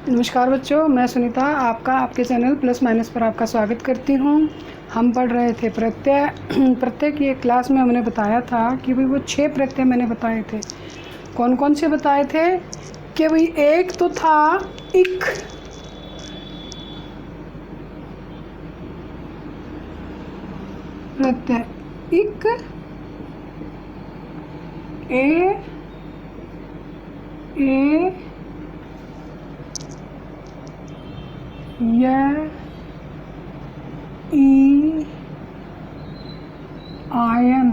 नमस्कार बच्चों, मैं सुनीता आपका आपके चैनल प्लस माइनस पर आपका स्वागत करती हूँ। हम पढ़ रहे थे प्रत्यय की एक क्लास में हमने बताया था कि भाई वो 6 प्रत्यय मैंने बताए थे। कौन कौन से बताए थे कि भाई एक तो था इक, प्रत्यय इक, ए य, ई, आयन,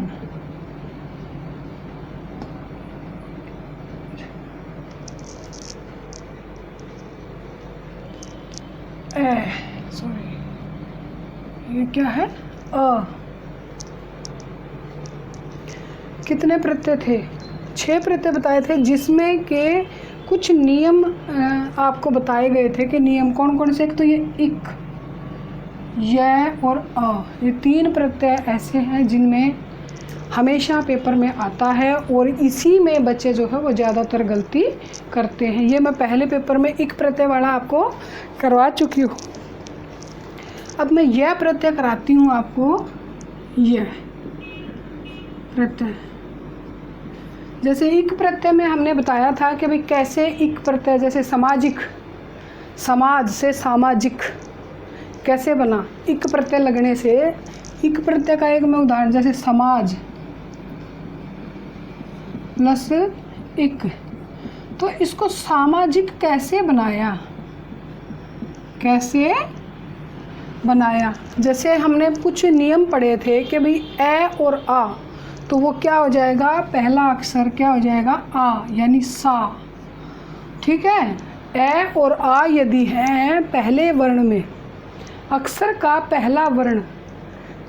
सॉरी ये क्या है, अ। कितने प्रत्यय थे? 6 प्रत्यय बताए थे, जिसमें के कुछ नियम आपको बताए गए थे कि नियम कौन कौन से। एक तो ये इक, य और अ, ये 3 प्रत्यय ऐसे हैं जिनमें हमेशा पेपर में आता है और इसी में बच्चे जो है वो ज़्यादातर गलती करते हैं। ये मैं पहले पेपर में इक प्रत्यय वाला आपको करवा चुकी हूँ। अब मैं यह प्रत्यय कराती हूँ आपको। यह प्रत्यय, जैसे इक प्रत्यय में हमने बताया था कि भाई कैसे इक प्रत्यय, जैसे सामाजिक, समाज से सामाजिक कैसे बना इक प्रत्यय लगने से। इक प्रत्यय का एक मैं उदाहरण, जैसे समाज प्लस इक, तो इसको सामाजिक कैसे बनाया, जैसे हमने कुछ नियम पढ़े थे कि भाई ए और आ, तो वो क्या हो जाएगा, पहला अक्षर क्या हो जाएगा, आ यानी सा। ठीक है, ए और आ यदि है पहले वर्ण में, अक्षर का पहला वर्ण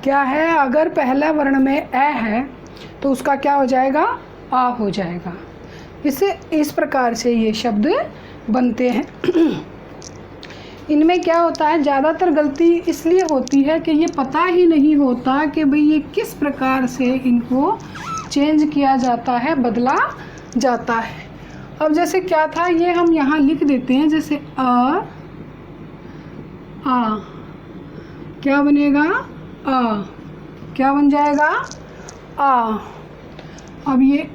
क्या है, अगर पहला वर्ण में ए है तो उसका क्या हो जाएगा, आ हो जाएगा। इस प्रकार से ये शब्द बनते हैं। इनमें क्या होता है, ज़्यादातर गलती इसलिए होती है कि ये पता ही नहीं होता कि भाई ये किस प्रकार से इनको चेंज किया जाता है, बदला जाता है। अब जैसे क्या था, ये हम यहाँ लिख देते हैं, जैसे आ क्या बनेगा, आ क्या बन जाएगा, आ। अब ये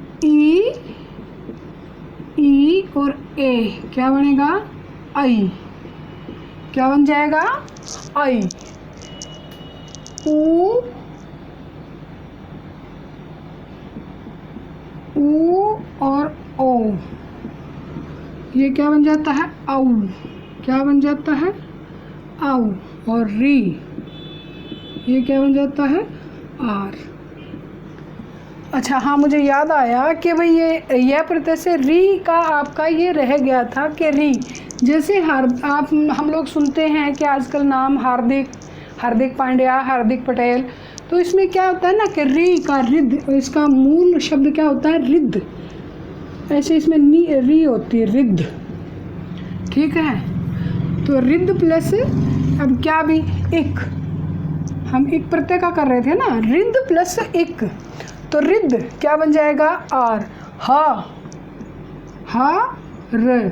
ई और ए क्या बनेगा, आई, क्या बन जाएगा, आई। ऊ और ओ, ये क्या बन जाता है, औ, क्या बन जाता है, औ। और री, ये क्या बन जाता है, आर। अच्छा हाँ, मुझे याद आया कि भाई यह प्रत्यय से री का आपका ये रह गया था कि री, जैसे हम लोग सुनते हैं कि आजकल नाम हार्दिक पांड्या, हार्दिक पटेल, तो इसमें क्या होता है ना कि री का रिद्ध, इसका मूल शब्द क्या होता है, रिद्ध। ऐसे इसमें री होती है, रिद्ध। ठीक है, तो रिद्ध प्लस, अब क्या भी इक, हम इक प्रत्यय का कर रहे थे ना, रिद्ध प्लस इक, तो रिद्ध क्या बन जाएगा, आर। हा र,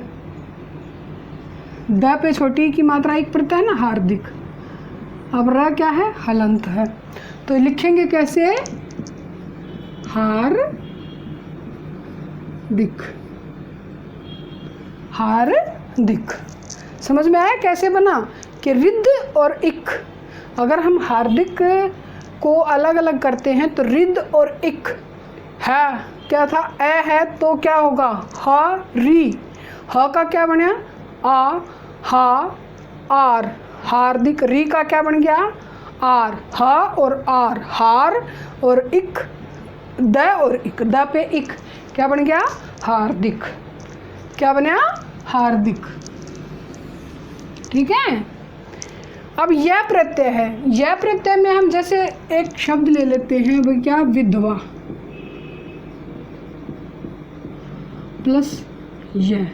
द पे छोटी की मात्रा एक प्रत्यय है ना, हार्दिक। अब र क्या है, हलंत है, तो लिखेंगे कैसे, हार दिक। समझ में आया कैसे बना कि रिद्ध और इक। अगर हम हार्दिक को अलग अलग करते हैं तो रिद्ध और इक है, क्या था, ए है तो क्या होगा, हा री, ह का क्या बना, आ, हा, आर, हार्दिक। री का क्या बन गया, आर, हा और आर, हार, और इक, द और इक, द पे इक, क्या बन गया, हार्दिक। क्या बना, हार्दिक। ठीक है, अब यह प्रत्यय है, यह प्रत्यय में हम जैसे एक शब्द ले लेते हैं, वो क्या, विधवा प्लस यह।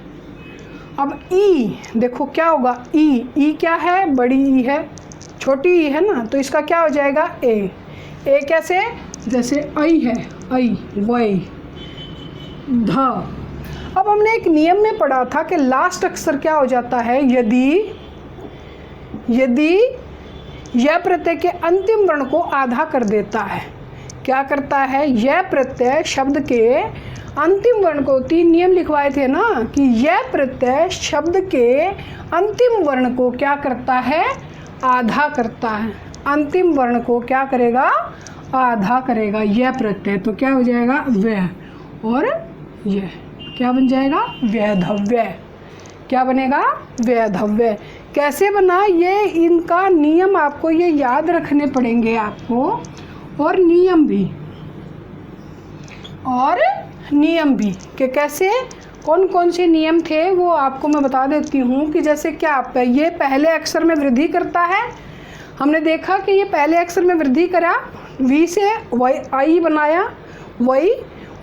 अब ई देखो क्या होगा, ई क्या है, बड़ी ई है, छोटी ई है ना, तो इसका क्या हो जाएगा, ए कैसे, जैसे आई है, आई, वै, ध। अब हमने एक नियम में पढ़ा था कि लास्ट अक्षर क्या हो जाता है, यदि यह प्रत्यय के अंतिम वर्ण को आधा कर देता है। क्या करता है, यह प्रत्यय शब्द के अंतिम वर्ण को, 3 नियम लिखवाए थे ना, कि यह प्रत्यय शब्द के अंतिम वर्ण को क्या करता है, आधा करता है। अंतिम वर्ण को क्या करेगा, आधा करेगा यह प्रत्यय। तो क्या हो जाएगा, व्यय, और यह क्या बन जाएगा, वैधव्य। क्या बनेगा, वैधव्य। कैसे बना, ये इनका नियम आपको ये याद रखने पड़ेंगे आपको, और नियम भी कि कैसे, कौन कौन से नियम थे वो आपको मैं बता देती हूँ। कि जैसे क्या, ये पहले अक्षर में वृद्धि करता है, हमने देखा कि ये पहले अक्षर में वृद्धि करा, वी से वाई आई बनाया वही,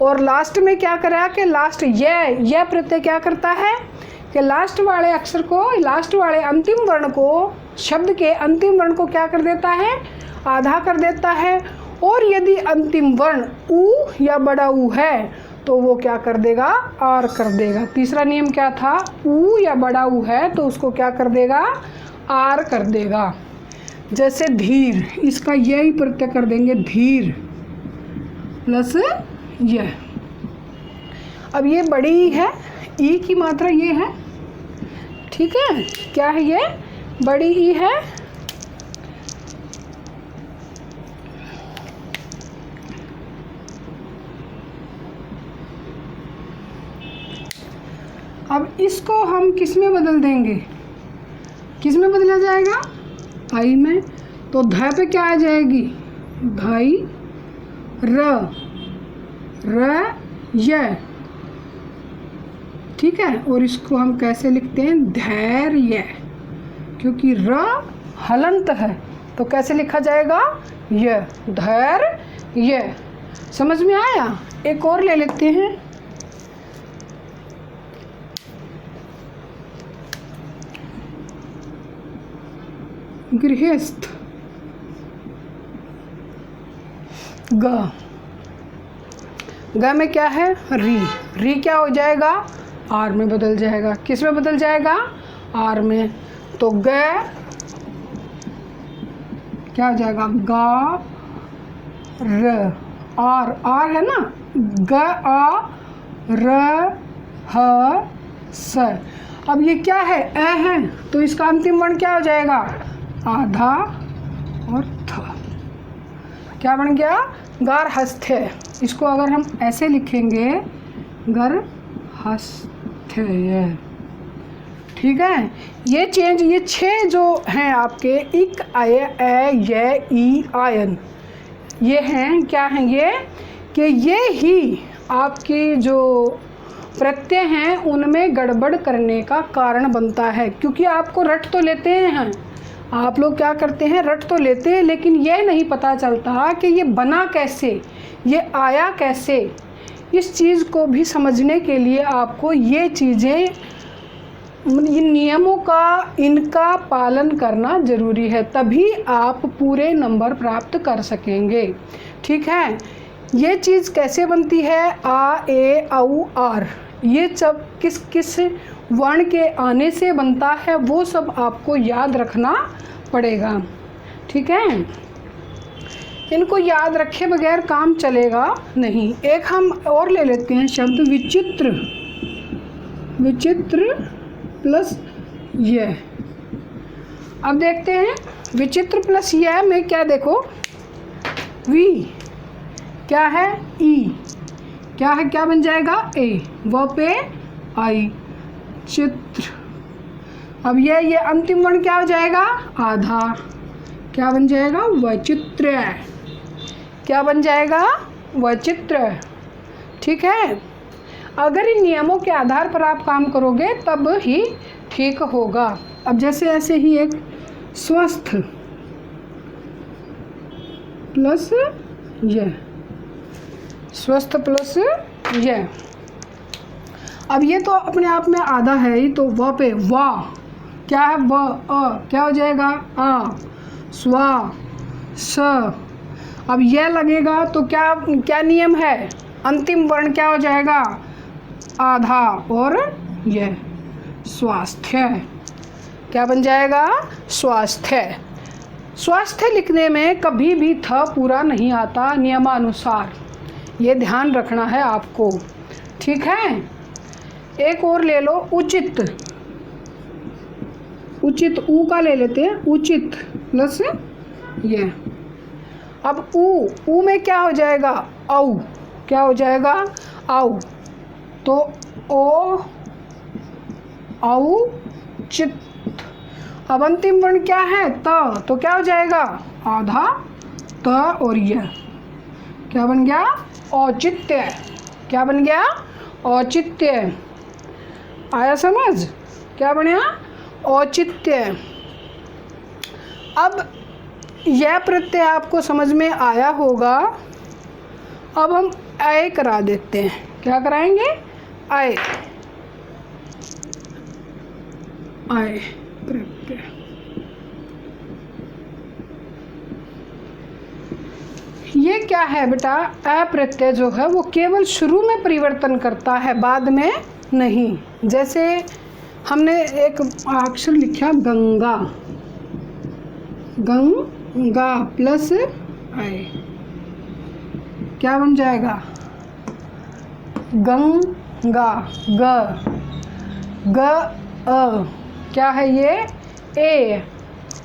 और लास्ट में क्या करा कि लास्ट यह प्रत्यय क्या करता है कि लास्ट वाले अक्षर को, लास्ट वाले अंतिम वर्ण को, शब्द के अंतिम वर्ण को क्या कर देता है, आधा कर देता है। और यदि अंतिम वर्ण ऊ या बड़ा ऊ है तो वो क्या कर देगा, आर कर देगा। तीसरा नियम क्या था, ऊ या बड़ा ऊ है तो उसको क्या कर देगा, आर कर देगा। जैसे धीर, इसका यही प्रत्यय कर देंगे, धीर प्लस यह। अब ये बड़ी है, ई की मात्रा ये है, ठीक है, क्या है ये, बड़ी ई है। अब इसको हम किस में बदल देंगे, किस में बदला जाएगा, आई में। तो ध पे क्या आ जाएगी, धाई, र य, ठीक है। और इसको हम कैसे लिखते हैं, धैर्य, क्योंकि र हलंत है तो कैसे लिखा जाएगा, य, धैर्य। समझ में आया। एक और ले लेते हैं, गृहस्थ, ग में क्या है, री क्या हो जाएगा, आर में बदल जाएगा। किस में बदल जाएगा, आर में। तो ग क्या हो जाएगा, गा र, आर है ना, ग आ र ह स। अब ये क्या है, ए है, तो इसका अंतिम वर्ण क्या हो जाएगा, आधा, और थ। क्या बन गया, गारहस्थ्य। इसको अगर हम ऐसे लिखेंगे, गर्हस्थ्य, ठीक है। ये चेंज, ये 6 जो हैं आपके, इक, आय, ए, ये, ई, आयन, ये हैं, क्या हैं ये, कि ये ही आपकी जो प्रत्यय हैं उनमें गड़बड़ करने का कारण बनता है। क्योंकि आपको रट तो लेते हैं, आप लोग क्या करते हैं, रट तो लेते हैं, लेकिन ये नहीं पता चलता कि ये बना कैसे, ये आया कैसे। इस चीज़ को भी समझने के लिए आपको ये चीज़ें, इन नियमों का, इनका पालन करना ज़रूरी है, तभी आप पूरे नंबर प्राप्त कर सकेंगे, ठीक है। ये चीज़ कैसे बनती है, आ, ए, औ, आर, ये सब किस किस वर्ण के आने से बनता है वो सब आपको याद रखना पड़ेगा, ठीक है। इनको याद रखे बगैर काम चलेगा नहीं। एक हम और ले लेते हैं शब्द विचित्र, विचित्र प्लस यह। अब देखते हैं विचित्र प्लस यह में क्या, देखो वी क्या है, ई क्या है, क्या बन जाएगा, ए, व पे आई, चित्र। अब ये अंतिम वर्ण क्या हो जाएगा, आधा, क्या बन जाएगा, वचित्र। क्या बन जाएगा, वचित्र, ठीक है। अगर इन नियमों के आधार पर आप काम करोगे तब ही ठीक होगा। अब जैसे ऐसे ही एक स्वस्थ प्लस यह, स्वस्थ प्लस यह। अब ये तो अपने आप में आधा है ही, तो व पे वाह, क्या है, व, अ, क्या हो जाएगा, आ, स्वा, स। अब यह लगेगा तो क्या क्या नियम है, अंतिम वर्ण क्या हो जाएगा, आधा और यह स्वास्थ्य। क्या बन जाएगा? स्वास्थ्य। स्वास्थ्य लिखने में कभी भी थ पूरा नहीं आता नियमानुसार, ये ध्यान रखना है आपको, ठीक है। एक और ले लो, उचित। उचित ऊ का ले लेते हैं, उचित प्लस ये। अब ऊ में क्या हो जाएगा? औ। क्या हो जाएगा? औ। तो ओ औ चित। अब अंतिम वर्ण क्या है? त। तो क्या हो जाएगा? आधा त और यह। क्या बन गया? औचित्य। क्या बन गया? औचित्य। आया समझ? क्या बना? औचित्य। अब यह प्रत्यय आपको समझ में आया होगा। अब हम अय करा देते हैं। क्या कराएंगे? अय। अय प्रत्यय। ये क्या है बेटा? अ प्रत्यय जो है वो केवल शुरू में परिवर्तन करता है, बाद में नहीं। जैसे हमने एक अक्षर लिखा गंगा, गंगा प्लस अय, क्या बन जाएगा? गंगा। ग अ, क्या है ये? ए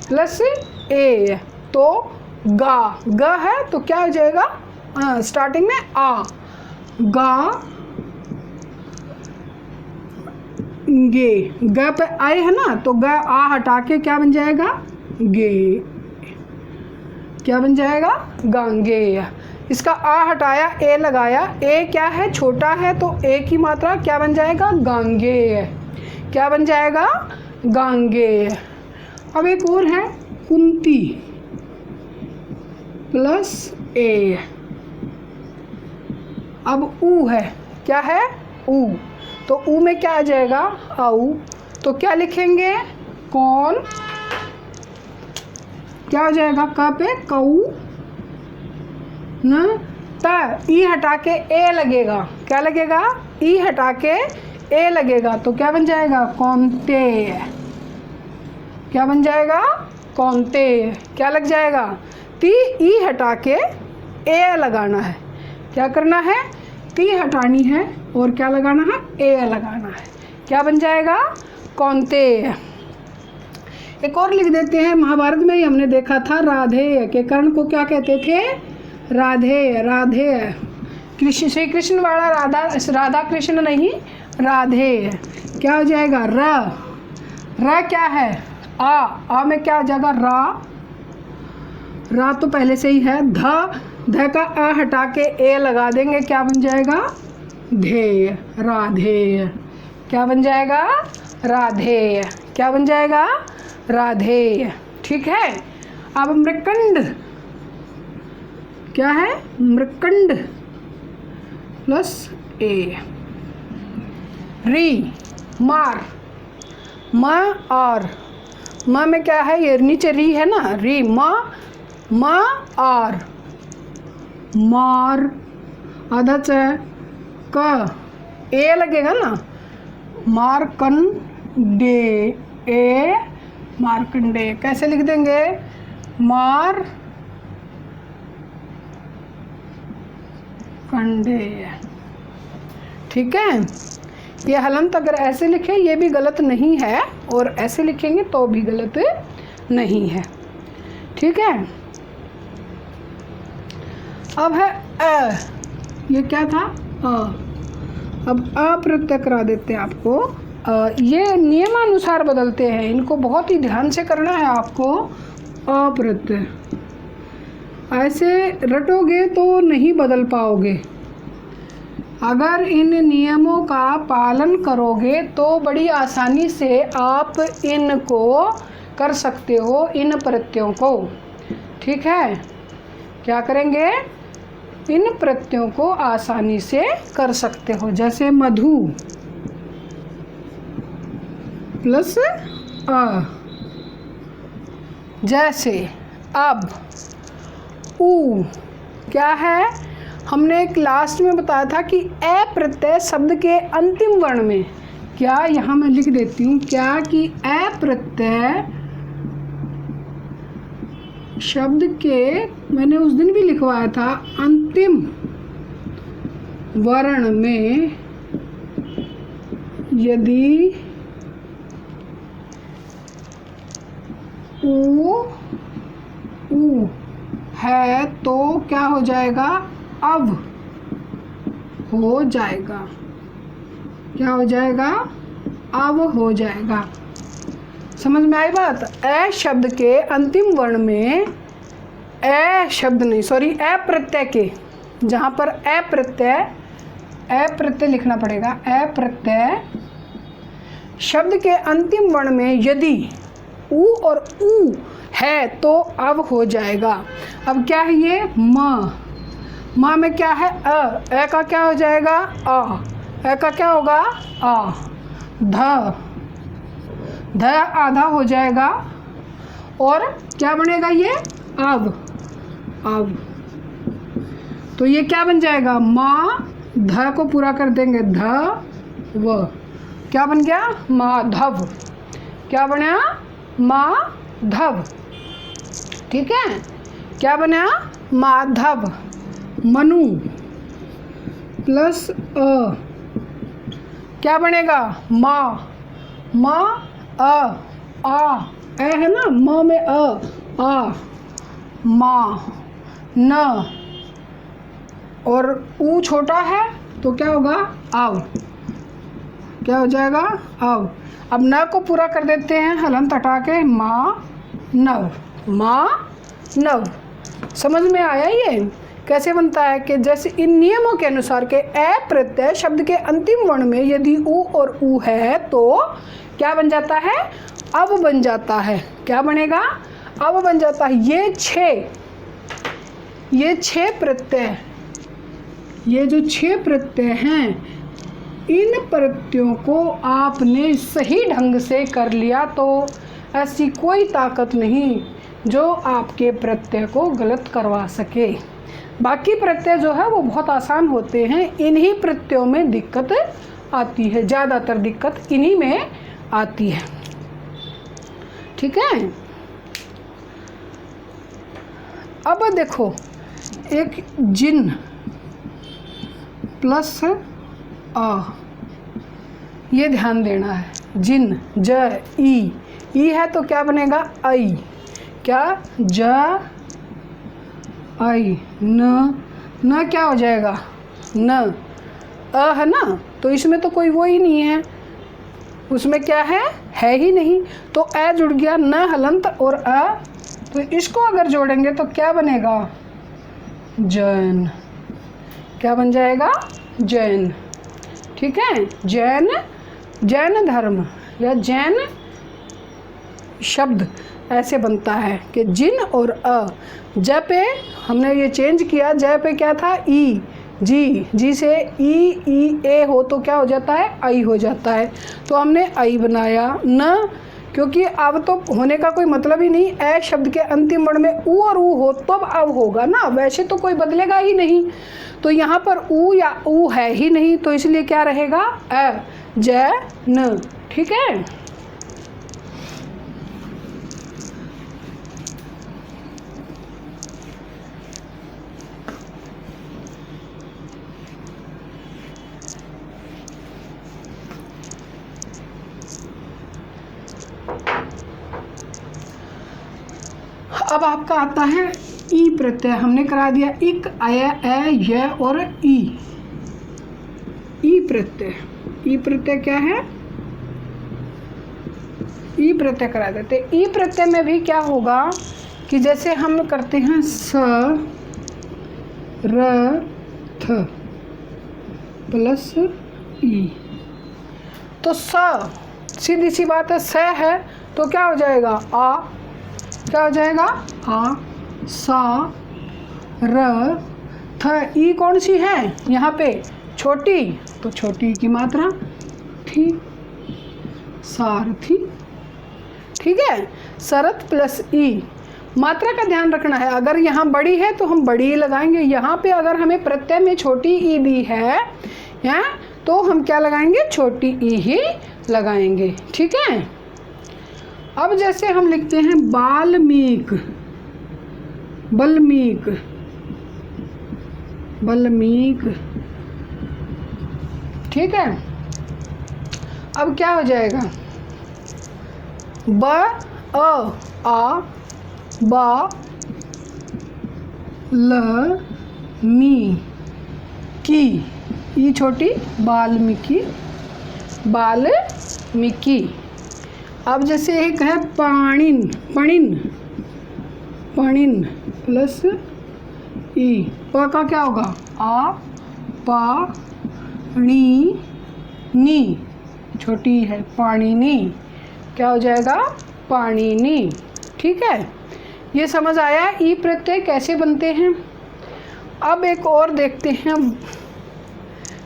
प्लस ए, तो गा। ग है तो क्या हो जाएगा? स्टार्टिंग में आ। गा गे। ग पे आए है ना, तो ग आ हटा के क्या बन जाएगा? गे। क्या बन जाएगा? गांगे। इसका आ हटाया, ए लगाया। ए क्या है? छोटा है, तो ए की मात्रा क्या बन जाएगा? गांगे। क्या बन जाएगा? गांगे। अब एक और है, कुंती प्लस ए। अब ऊ है। क्या है? ऊ। तो ऊ में क्या आ जाएगा? आऊ। तो क्या लिखेंगे? कौन। क्या हो जाएगा? क पे कऊ न त। ई हटा के ए लगेगा। क्या लगेगा? ई हटा के ए लगेगा, तो क्या बन जाएगा? कौनते। क्या बन जाएगा? कौनते। क्या लग जाएगा? ती ई हटा के ए लगाना है। क्या करना है? ती हटानी है और क्या लगाना है? ए लगाना है। क्या बन जाएगा? कौनते। एक और लिख देते हैं, महाभारत में ही हमने देखा था, राधेय के कर्ण को क्या कहते थे? राधेय। राधेय कृष्ण, श्री कृष्ण वाला राधा, राधा कृष्ण नहीं, राधेय। क्या हो जाएगा? र क्या है? आ में क्या हो जाएगा? रा तो पहले से ही है। ध का आ हटा के ए लगा देंगे, क्या बन जाएगा? धेय। राधेय। क्या बन जाएगा? राधेय। क्या बन जाएगा? राधेय। ठीक है। अब मृकंड। क्या है? मृकंड प्लस ए। री मार। म और म में क्या है? ये नीचे री है ना, री। म और मार। आधा च क ए लगेगा ना, मारकंडे। ए मारकंडे। कैसे लिख देंगे? मार कंडे। ठीक है। ये हलंत अगर ऐसे लिखे ये भी गलत नहीं है, और ऐसे लिखेंगे तो भी गलत नहीं है। ठीक है। अब है अ। ये क्या था? अ। अब अ प्रत्यय करा देते हैं आपको। ये नियमानुसार बदलते हैं, इनको बहुत ही ध्यान से करना है आपको। अ प्रत्यय ऐसे रटोगे तो नहीं बदल पाओगे। अगर इन नियमों का पालन करोगे तो बड़ी आसानी से आप इनको कर सकते हो, इन प्रत्ययों को। ठीक है। क्या करेंगे? इन प्रत्ययों को आसानी से कर सकते हो। जैसे मधु प्लस अ। जैसे अब ऊ। क्या है? हमने एक लास्ट में बताया था कि ए प्रत्यय शब्द के अंतिम वर्ण में, क्या यहाँ मैं लिख देती हूँ क्या, कि ए प्रत्यय शब्द के, मैंने उस दिन भी लिखवाया था, अंतिम वर्ण में यदि ऊ है तो क्या हो जाएगा, अब हो जाएगा। क्या हो जाएगा, अब हो जाएगा। समझ में आई बात। ए शब्द के अंतिम वर्ण में, ए शब्द नहीं सॉरी ए प्रत्यय के, जहाँ पर ए प्रत्यय लिखना पड़ेगा, ए प्रत्यय शब्द के अंतिम वर्ण में यदि ऊ और ऊ है तो अब हो जाएगा। अब क्या है ये, म में क्या है, ए का क्या हो जाएगा, ए का क्या होगा, आ। ध आधा हो जाएगा और क्या बनेगा ये, अब। तो ये क्या बन जाएगा, माँ ध को पूरा कर देंगे, ध व, क्या बन गया, माधव। क्या बना, माधव। ठीक है, क्या बना, माधव। मनु प्लस अ क्या बनेगा, आ ए है ना, म में आ, माँ। न और ऊ छोटा है तो क्या होगा, आव। क्या हो जाएगा, आव। अब न को पूरा कर देते हैं हलंत हटा के, माँ नव। समझ में आया ये कैसे बनता है, कि जैसे इन नियमों के अनुसार के ए प्रत्यय शब्द के अंतिम वर्ण में यदि ऊ और ऊ है तो क्या बन जाता है, अब बन जाता है। क्या बनेगा, अब बन जाता है। ये छह प्रत्यय, ये जो 6 प्रत्यय हैं, इन प्रत्ययों को आपने सही ढंग से कर लिया तो ऐसी कोई ताकत नहीं जो आपके प्रत्यय को गलत करवा सके। बाकी प्रत्यय जो है वो बहुत आसान होते हैं, इन्हीं प्रत्ययों में दिक्कत आती है, ज़्यादातर दिक्कत इन्हीं में आती है। ठीक है, अब देखो, एक जिन प्लस आ, ये ध्यान देना है। जिन, ज, ई है तो क्या बनेगा, आई। क्या, ज आई। न क्या हो जाएगा, न। अ है ना, तो इसमें तो कोई वो ही नहीं है, उसमें क्या है ही नहीं, तो ए जुड़ गया, न हलंत और अ, तो इसको अगर जोड़ेंगे तो क्या बनेगा, जैन। क्या बन जाएगा, जैन। ठीक है, जैन धर्म या जैन शब्द ऐसे बनता है कि जिन और अ। ज पे हमने ये चेंज किया, ज पे क्या था, ई। जी से ई ए हो तो क्या हो जाता है, आई हो जाता है, तो हमने आई बनाया। न, क्योंकि अब तो होने का कोई मतलब ही नहीं, ए शब्द के अंतिम वर्ण में ऊ और ऊ हो तब अब होगा ना, वैसे तो कोई बदलेगा ही नहीं, तो यहाँ पर ऊ या ऊ है ही नहीं, तो इसलिए क्या रहेगा, अ, ज, न। ठीक है, अब आपका आता है ई प्रत्यय। हमने करा दिया इक, अय, ए, य और ई प्रत्यय। ई प्रत्यय क्या है, ई प्रत्यय करा देते। ई प्रत्यय में भी क्या होगा कि जैसे हम करते हैं स, र, थ प्लस ई, तो स सीधी सी बात है, स है तो क्या हो जाएगा, आ। क्या हो जाएगा, आ, सा, र, थ। ई कौन सी है यहाँ पे, छोटी, तो छोटी की मात्रा थी, सारथी। ठीक है, शरत प्लस ई, मात्रा का ध्यान रखना है। अगर यहाँ बड़ी है तो हम बड़ी ही लगाएंगे, यहाँ पे अगर हमें प्रत्यय में छोटी ई दी है तो हम क्या लगाएंगे, छोटी ई ही लगाएंगे। ठीक है। अब जैसे हम लिखते हैं बाल्मीक, बल्मीक, बल्मीक। ठीक है। अब क्या हो जाएगा, ब अ आ बा ल मी की, ई छोटी, बाल्मीकि, बाल्मीकि। अब जैसे एक है पाणिन, पणिन, पणिन प्लस ई, प का क्या होगा, आ पा णी नी, छोटी है, पाणिनी, क्या हो जाएगा, पाणिनी। ठीक है। ये समझ आया ई प्रत्यय कैसे बनते हैं। अब एक और देखते हैं,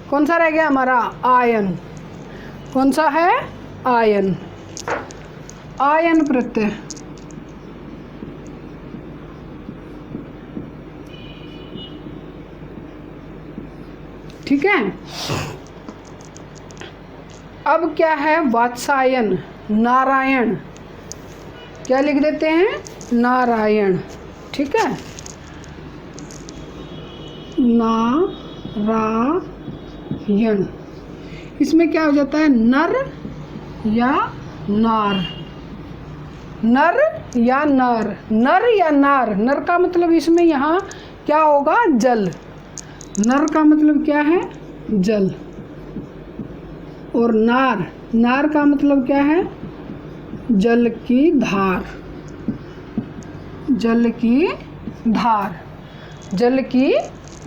कौन सा रह गया हमारा, आयन। कौन सा है, आयन, आयन प्रत्यय। ठीक है। अब क्या है, वात्सायन, नारायण, क्या लिख देते हैं, नारायण। ठीक है। नारायण, इसमें क्या हो जाता है, नर या नार, नर या नार, नर या नार। नर का मतलब इसमें यहाँ क्या होगा, जल, नर का मतलब क्या है, जल। और नार, नार का मतलब क्या है, जल की धार, जल की धार, जल की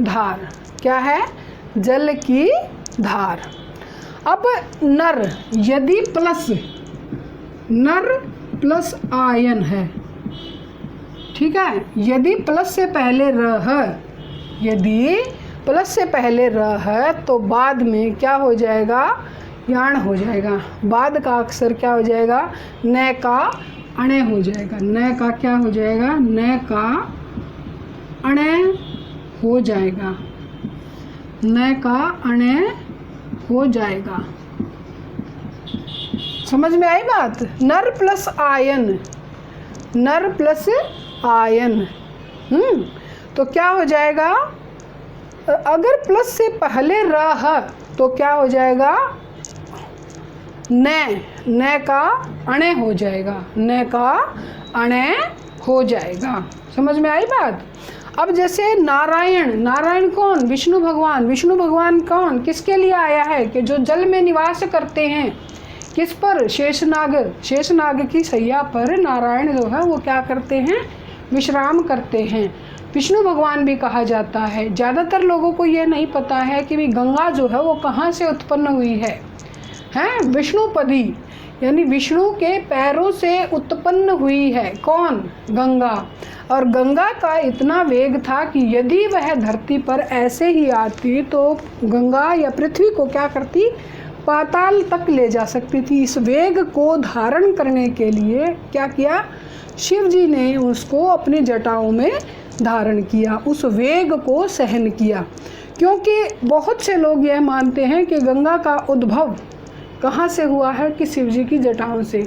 धार, क्या है, जल की धार। अब नर, यदि प्लस, नर प्लस आयन है। ठीक है। यदि प्लस से पहले र है, यदि प्लस से पहले र है तो बाद में क्या हो जाएगा, याण हो जाएगा। बाद का अक्षर क्या हो जाएगा, न का अणे हो जाएगा, न का क्या हो जाएगा, न का अणे हो जाएगा, न का अणे हो जाएगा। समझ में आई बात। नर प्लस आयन, नर प्लस आयन। तो क्या हो जाएगा, अगर प्लस से पहले र है तो क्या हो जाएगा, न का अणे हो जाएगा, न का अणे हो जाएगा। समझ में आई बात। अब जैसे नारायण, नारायण कौन, विष्णु भगवान। विष्णु भगवान कौन, किसके लिए आया है, कि जो जल में निवास करते हैं। किस पर, शेषनाग, शेषनाग की सैया पर नारायण जो है वो क्या करते हैं, विश्राम करते हैं। विष्णु भगवान भी कहा जाता है। ज़्यादातर लोगों को ये नहीं पता है कि भी गंगा जो है वो कहाँ से उत्पन्न हुई है, विष्णुपदी, यानी विष्णु के पैरों से उत्पन्न हुई है। कौन, गंगा। और गंगा का इतना वेग था कि यदि वह धरती पर ऐसे ही आती तो गंगा या पृथ्वी को क्या करती, पाताल तक ले जा सकती थी। इस वेग को धारण करने के लिए क्या किया, शिव जी ने उसको अपनी जटाओं में धारण किया, उस वेग को सहन किया। क्योंकि बहुत से लोग यह मानते हैं कि गंगा का उद्भव कहाँ से हुआ है, कि शिव जी की जटाओं से,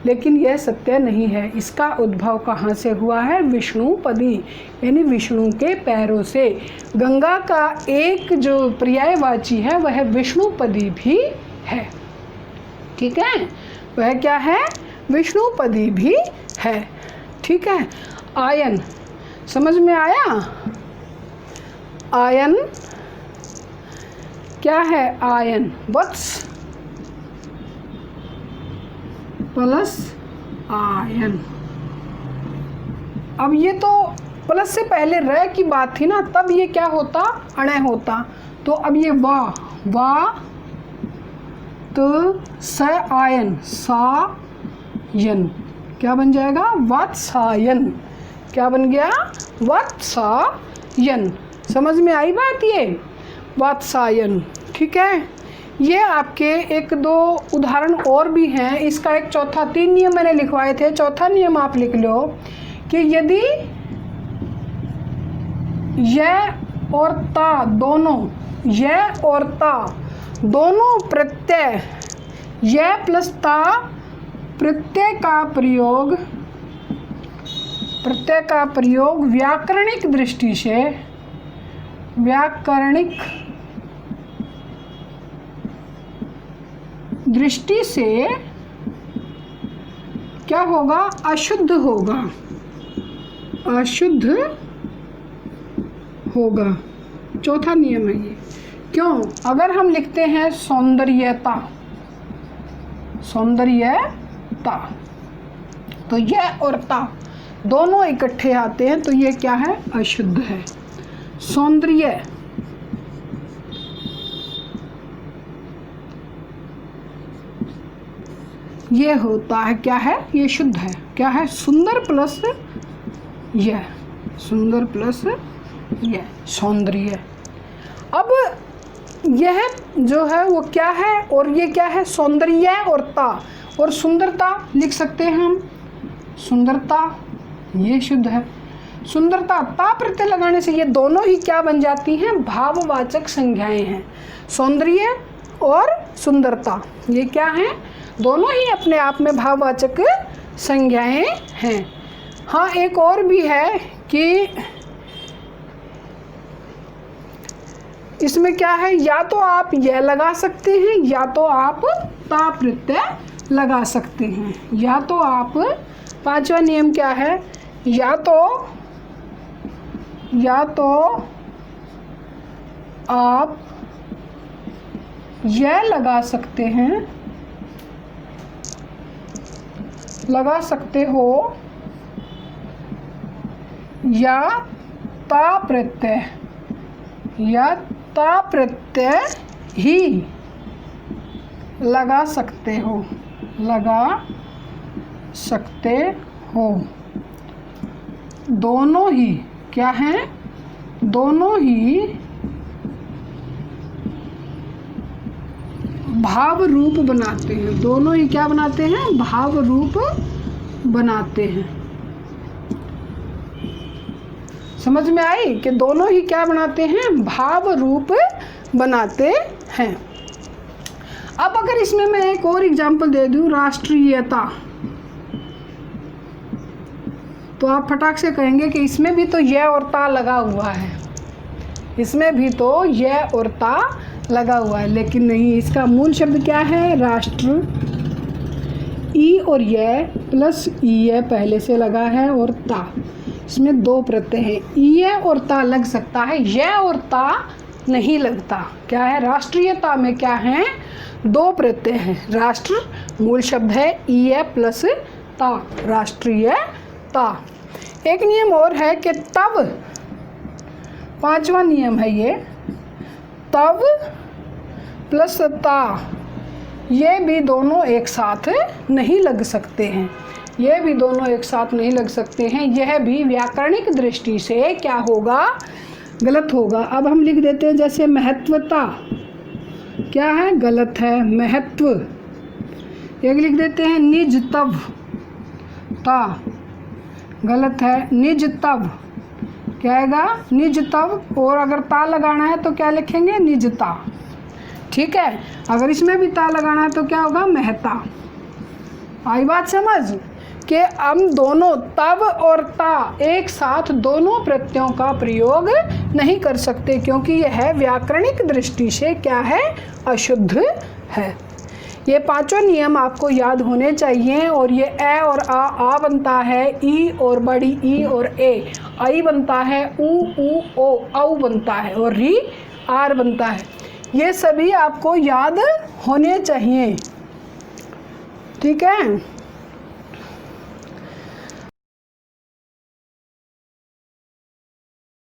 लेकिन यह सत्य नहीं है। इसका उद्भव कहाँ से हुआ है, विष्णुपदी, यानी विष्णु के पैरों से। गंगा का एक जो पर्यायवाची है वह विष्णुपदी भी है। ठीक है, वह क्या है, विष्णुपदी भी है। ठीक है। आयन, समझ में आया। आयन क्या है, आयन, वत्स प्लस आयन। अब ये तो प्लस से पहले र की बात थी ना, तब ये क्या होता, अणय होता। तो अब ये वा तो स आयन, सा यन, क्या बन जाएगा, वात्सायन। क्या बन गया, वात्सायन। समझ में आई बात, ये वात्सायन। ठीक है। ये आपके एक दो उदाहरण और भी हैं। इसका एक चौथा, तीन नियम मैंने लिखवाए थे, चौथा नियम आप लिख लो कि यदि यह और ता दोनों, यह और ता दोनों प्रत्यय, यह प्लस ता प्रत्यय का प्रयोग व्याकरणिक दृष्टि से, व्याकरणिक दृष्टि से क्या होगा? अशुद्ध होगा, अशुद्ध होगा। चौथा नियम है ये। क्यों? अगर हम लिखते हैं सौंदर्यता, सौंदर्यता, तो यह और ता दोनों इकट्ठे आते हैं तो ये क्या है? अशुद्ध है। सौंदर्य ये होता है क्या है? ये शुद्ध है। क्या है? सुंदर प्लस यह, सुंदर प्लस यह, सौंदर्य। अब यह जो है वो क्या है और ये क्या है? सौंदर्य और ता, और सुंदरता लिख सकते हैं हम, सुंदरता, ये शुद्ध है। सुंदरता ता प्रत्यय लगाने से ये दोनों ही क्या बन जाती हैं? भाववाचक संज्ञाएं हैं। सौंदर्य और सुंदरता ये क्या हैं? दोनों ही अपने आप में भाववाचक संज्ञाएं हैं। हाँ, एक और भी है कि इसमें क्या है? या तो आप यह लगा सकते हैं या तो आप ता प्रत्यय लगा सकते हैं। या तो आप, पांचवा नियम क्या है? या तो आप यह लगा सकते हैं, लगा सकते हो, या ता प्रत्यय, या ता प्रत्यय ही लगा सकते हो, लगा सकते हो। दोनों ही क्या हैं? दोनों ही भाव रूप बनाते हैं। दोनों ही क्या बनाते हैं? भाव रूप बनाते हैं। समझ में आई कि दोनों ही क्या बनाते हैं? भाव रूप बनाते हैं। अब अगर इसमें मैं एक और एग्जांपल दे दूं, राष्ट्रीयता, तो आप फटाक से कहेंगे कि इसमें भी तो यह और ता लगा हुआ है, इसमें भी तो यह और ता लगा हुआ है। लेकिन नहीं, इसका मूल शब्द क्या है? राष्ट्र। ई और यह प्लस ई पहले से लगा है और ता, इसमें दो प्रत्यय हैं। ई और ता लग सकता है, यह और ता नहीं लगता। क्या है? राष्ट्रीयता में क्या है? दो प्रत्यय हैं। राष्ट्र मूल शब्द है, ई प्लस ता, राष्ट्रीयता। एक नियम और है कि तब, पांचवा नियम है ये, तब प्लस ता ये भी दोनों एक साथ नहीं लग सकते हैं। ये भी दोनों एक साथ नहीं लग सकते हैं। यह भी व्याकरणिक दृष्टि से क्या होगा? गलत होगा। अब हम लिख देते हैं जैसे महत्वता, क्या है? गलत है। महत्व। एक लिख देते हैं निजतव, ता, गलत है। निजतव क्या आएगा? निजतव। और अगर ता लगाना है तो क्या लिखेंगे? निजता। ठीक है। अगर इसमें भी ता लगाना है तो क्या होगा? महता। आई बात समझ कि हम दोनों तब और ता एक साथ दोनों प्रत्ययों का प्रयोग नहीं कर सकते, क्योंकि यह व्याकरणिक दृष्टि से क्या है? अशुद्ध है। ये पांचों नियम आपको याद होने चाहिए। और ये ए और आ बनता है, ई और बड़ी ई और ए, आई बनता है, ऊ ओ, औ बनता है, और री आर बनता है। ये सभी आपको याद होने चाहिए। ठीक है।